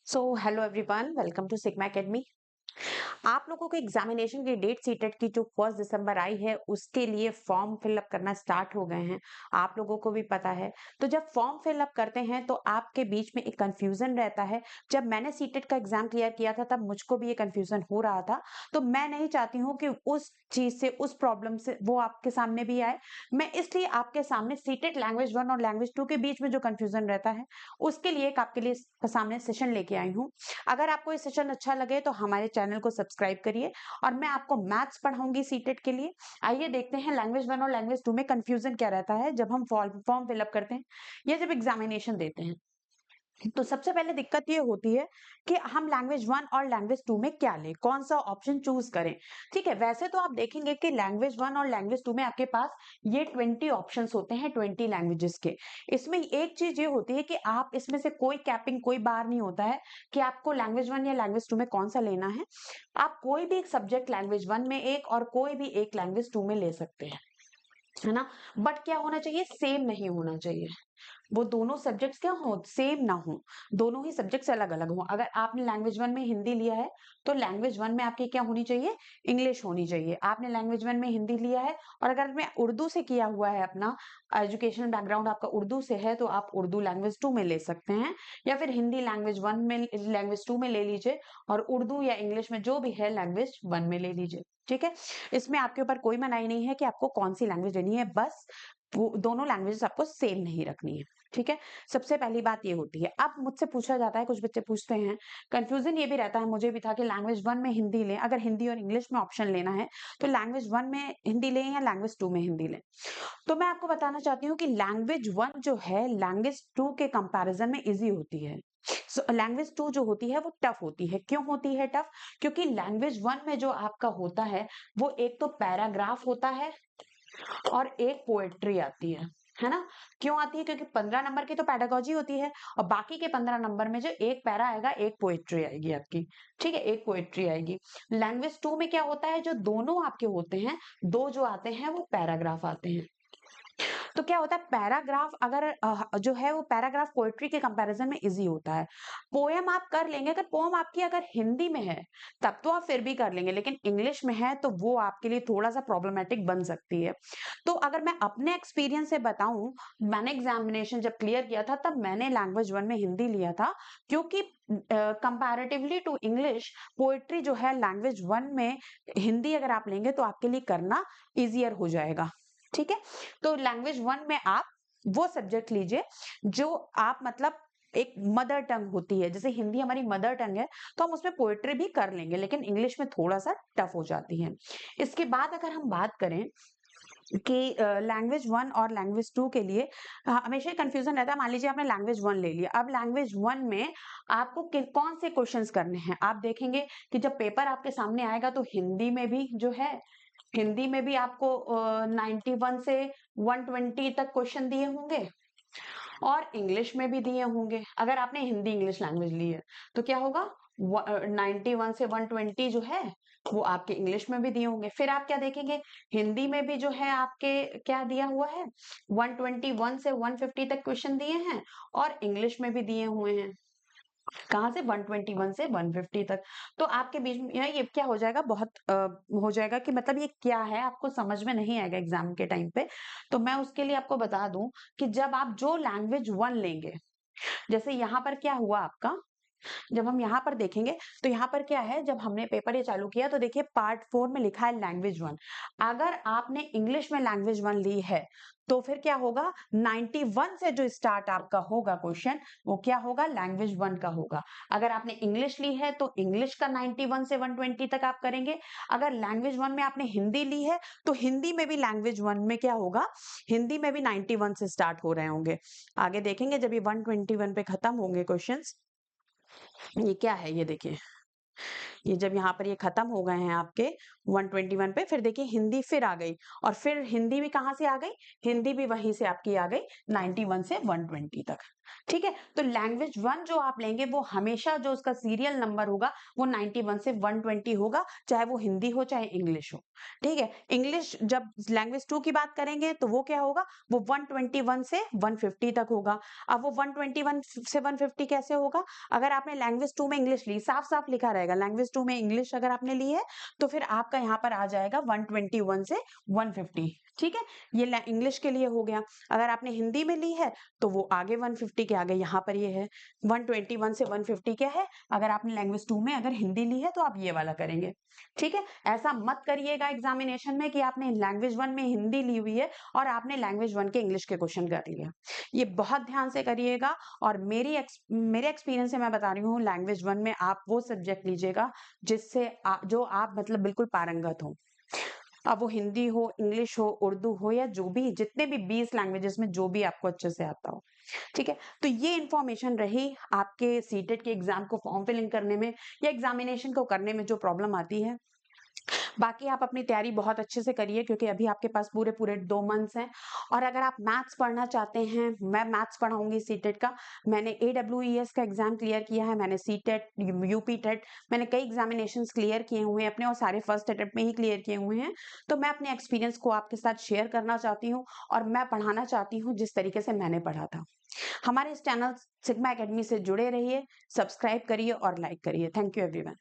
So hello everyone, welcome to Sigma Academy. आप लोगों को एग्जामिनेशन की डेट सीटेट की जो 1 दिसंबर आई है उसके लिए फॉर्म फिलअप करना स्टार्ट हो गए हैं। आप लोगों को भी पता है। तो जब फॉर्म फिलअप करते हैं तो आपके बीच में एक कंफ्यूजन रहता है। जब मैंने सीटेट का एग्जाम क्लियर किया था तब मुझको भी ये कंफ्यूजन हो रहा था। तो मैं नहीं चाहती हूँ कि उस चीज से, उस प्रॉब्लम से वो आपके सामने भी आए। मैं इसलिए आपके सामने सीटेट लैंग्वेज 1 और लैंग्वेज 2 के बीच में जो कंफ्यूजन रहता है उसके लिए एक आपके लिए सामने सेशन लेके आई हूँ। अगर आपको ये सेशन अच्छा लगे तो हमारे चैनल को सब्सक्राइब करिए और मैं आपको मैथ्स पढ़ाऊंगी सीटेट के लिए। आइए देखते हैं लैंग्वेज 1 और लैंग्वेज 2 में कंफ्यूजन क्या रहता है जब हम फॉर्म फिलअप करते हैं या जब एग्जामिनेशन देते हैं। तो सबसे पहले दिक्कत ये होती है कि हम लैंग्वेज 1 और लैंग्वेज 2 में क्या लें, कौन सा ऑप्शन चूज करें। ठीक है, वैसे तो आप देखेंगे कि लैंग्वेज 1 और लैंग्वेज 2 में आपके पास ये 20 ऑप्शंस होते हैं, 20 लैंग्वेजेस के। इसमें एक चीज ये होती है कि आप इसमें से कोई कैपिंग, कोई बार नहीं होता है कि आपको लैंग्वेज 1 या लैंग्वेज 2 में कौन सा लेना है। आप कोई भी एक सब्जेक्ट लैंग्वेज 1 में एक और कोई भी एक लैंग्वेज 2 में ले सकते हैं, है ना। बट क्या होना चाहिए, सेम नहीं होना चाहिए। वो दोनों सब्जेक्ट्स क्या हो, सेम ना हो। दोनों ही सब्जेक्ट्स अलग अलग हो। अगर आपने लैंग्वेज 1 में हिंदी लिया है तो लैंग्वेज 1 में आपकी क्या होनी चाहिए, इंग्लिश होनी चाहिए। आपने लैंग्वेज 1 में हिंदी लिया है और अगर मैं उर्दू से किया हुआ है, अपना एजुकेशन बैकग्राउंड आपका उर्दू से है, तो आप उर्दू लैंग्वेज 2 में ले सकते हैं। या फिर हिंदी लैंग्वेज 1 में, लैंग्वेज 2 में ले लीजिए और उर्दू या इंग्लिश में जो भी है लैंग्वेज 1 में ले लीजिए। ठीक है, इसमें आपके ऊपर कोई मनाही नहीं है कि आपको कौन सी लैंग्वेज लेनी है, बस वो दोनों लैंग्वेजेस आपको सेम नहीं रखनी है। ठीक है, सबसे पहली बात ये होती है। अब मुझसे पूछा जाता है, कुछ बच्चे पूछते हैं, कंफ्यूजन ये भी रहता है, मुझे भी था कि लैंग्वेज 1 में हिंदी लें, अगर हिंदी और इंग्लिश में ऑप्शन लेना है तो लैंग्वेज 1 में हिंदी लें या लैंग्वेज 2 में हिंदी लें। तो मैं आपको बताना चाहती हूँ कि लैंग्वेज 1 जो है लैंग्वेज 2 के कंपैरिजन में इजी होती है। लैंग्वेज 2 जो होती है वो टफ होती है। क्यों होती है टफ? क्योंकि लैंग्वेज 1 में जो आपका होता है वो एक तो पैराग्राफ होता है और एक पोएट्री आती है ना। क्यों आती है? क्योंकि 15 नंबर की तो पेडागोजी होती है और बाकी के 15 नंबर में जो एक पैरा आएगा, एक पोएट्री आएगी आपकी। ठीक है, एक पोएट्री आएगी। लैंग्वेज 2 में क्या होता है, जो दोनों आपके होते हैं, दो जो आते हैं वो पैराग्राफ आते हैं। तो क्या होता है, पैराग्राफ अगर जो है वो पैराग्राफ पोएट्री के कंपैरिजन में इजी होता है। पोएम आप कर लेंगे, अगर पोएम आपकी अगर हिंदी में है तब तो आप फिर भी कर लेंगे, लेकिन इंग्लिश में है तो वो आपके लिए थोड़ा सा प्रॉब्लमेटिक बन सकती है। तो अगर मैं अपने एक्सपीरियंस से बताऊं, मैंने एग्जामिनेशन जब क्लियर किया था तब मैंने लैंग्वेज 1 में हिंदी लिया था, क्योंकि कंपैरेटिवली टू इंग्लिश पोएट्री जो है लैंग्वेज 1 में हिंदी अगर आप लेंगे तो आपके लिए करना इजियर हो जाएगा। ठीक है, तो लैंग्वेज 1 में आप वो सब्जेक्ट लीजिए जो आप मतलब एक मदर टंग होती है। जैसे हिंदी हमारी मदर टंग है तो हम उसमें पोएट्री भी कर लेंगे, लेकिन इंग्लिश में थोड़ा सा टफ हो जाती है। इसके बाद अगर हम बात करें कि लैंग्वेज 1 और लैंग्वेज 2 के लिए हमेशा कंफ्यूजन रहता है। मान लीजिए आपने लैंग्वेज 1 ले लिया, अब लैंग्वेज 1 में आपको कौन से क्वेश्चंस करने हैं। आप देखेंगे कि जब पेपर आपके सामने आएगा तो हिंदी में भी जो है, हिंदी में भी आपको 91 से 120 तक क्वेश्चन दिए होंगे और इंग्लिश में भी दिए होंगे। अगर आपने हिंदी इंग्लिश लैंग्वेज ली है तो क्या होगा, 91 से 120 जो है वो आपके इंग्लिश में भी दिए होंगे। फिर आप क्या देखेंगे, हिंदी में भी जो है आपके क्या दिया हुआ है, 121 से 150 तक क्वेश्चन दिए हैं और इंग्लिश में भी दिए हुए हैं। कहाँ से, 121 से 150 तक। तो आपके बीच में ये क्या हो जाएगा, बहुत हो जाएगा कि मतलब ये क्या है, आपको समझ में नहीं आएगा एग्जाम के टाइम पे। तो मैं उसके लिए आपको बता दूं कि जब आप जो लैंग्वेज 1 लेंगे, जैसे यहाँ पर क्या हुआ आपका, जब हम यहाँ पर देखेंगे तो यहाँ पर क्या है, जब हमने पेपर ये चालू किया तो देखिए पार्ट 4 में लिखा है लैंग्वेज 1। अगर आपने इंग्लिश में लैंग्वेज 1 ली है तो फिर क्या होगा, 91 से जो स्टार्ट आपका होगा क्वेश्चन वो क्या होगा, लैंग्वेज 1 का होगा। अगर आपने इंग्लिश ली है तो इंग्लिश का 91 से 120 तक आप करेंगे। अगर लैंग्वेज 1 में आपने हिंदी ली है तो हिंदी में भी लैंग्वेज 1 में क्या होगा, हिंदी में भी 91 से स्टार्ट हो रहे होंगे। आगे देखेंगे जब ये 121 पे खत्म होंगे क्वेश्चंस। ये क्या है, ये देखिए, ये जब यहाँ पर ये खत्म हो गए हैं आपके 121 पे, फिर देखिए हिंदी फिर आ गई, और फिर हिंदी भी कहाँ से आ गई, हिंदी भी वहीं से आपकी आ गई 91 से 120 तक। ठीक है, तो लैंग्वेज 1 जो आप लेंगे वो हमेशा जो उसका सीरियल नंबर होगा वो 91 से 120 होगा, चाहे वो हिंदी हो चाहे इंग्लिश हो। ठीक है, इंग्लिश जब लैंग्वेज 2 की बात करेंगे तो वो क्या होगा, वो 121 से 150 तक होगा। अब वो 121 से 150 कैसे होगा, अगर आपने लैंग्वेज 2 में इंग्लिश ली, साफ साफ लिखा रहेगा लैंग्वेज 2 में इंग्लिश अगर आपने ली है तो फिर आपका यहाँ पर आ जाएगा 121 से 150। ठीक है, ये इंग्लिश के लिए हो गया। अगर आपने हिंदी में ली है तो वो आगे 150 के आगे यहाँ पर ये है 121 से 150 क्या है, अगर आपने लैंग्वेज 2 में अगर हिंदी ली है तो आप ये वाला करेंगे। ठीक है, ऐसा मत करिएगा एग्जामिनेशन में कि आपने लैंग्वेज 1 में हिंदी ली हुई है और आपने लैंग्वेज 1 के इंग्लिश के क्वेश्चन कर लिया। ये बहुत ध्यान से करिएगा, और मेरे एक्सपीरियंस से मैं बता रही हूँ, लैंग्वेज 1 में आप वो सब्जेक्ट लीजिएगा जिससे जो आप मतलब बिल्कुल पारंगत हो। अब वो हिंदी हो, इंग्लिश हो, उर्दू हो, या जो भी जितने भी 20 लैंग्वेजेस में जो भी आपको अच्छे से आता हो। ठीक है, तो ये इंफॉर्मेशन रही आपके सीटेट के एग्जाम को फॉर्म फिलिंग करने में या एग्जामिनेशन को करने में जो प्रॉब्लम आती है। बाकी आप अपनी तैयारी बहुत अच्छे से करिए, क्योंकि अभी आपके पास पूरे 2 मंथ्स हैं। और अगर आप मैथ्स पढ़ना चाहते हैं, मैं मैथ्स पढ़ाऊंगी सीटेट का। मैंने AWES का एग्जाम क्लियर किया है, मैंने सीटेट, यूपी टेट, मैंने कई एग्जामिनेशंस क्लियर किए हुए हैं अपने, और सारे फर्स्ट अटेम्प्ट में ही क्लियर किए हुए हैं। तो मैं अपने एक्सपीरियंस को आपके साथ शेयर करना चाहती हूँ, और मैं पढ़ाना चाहती हूँ जिस तरीके से मैंने पढ़ा था। हमारे इस चैनल सिग्मा एकेडमी से जुड़े रहिए, सब्सक्राइब करिए और लाइक करिए। Thank you everyone.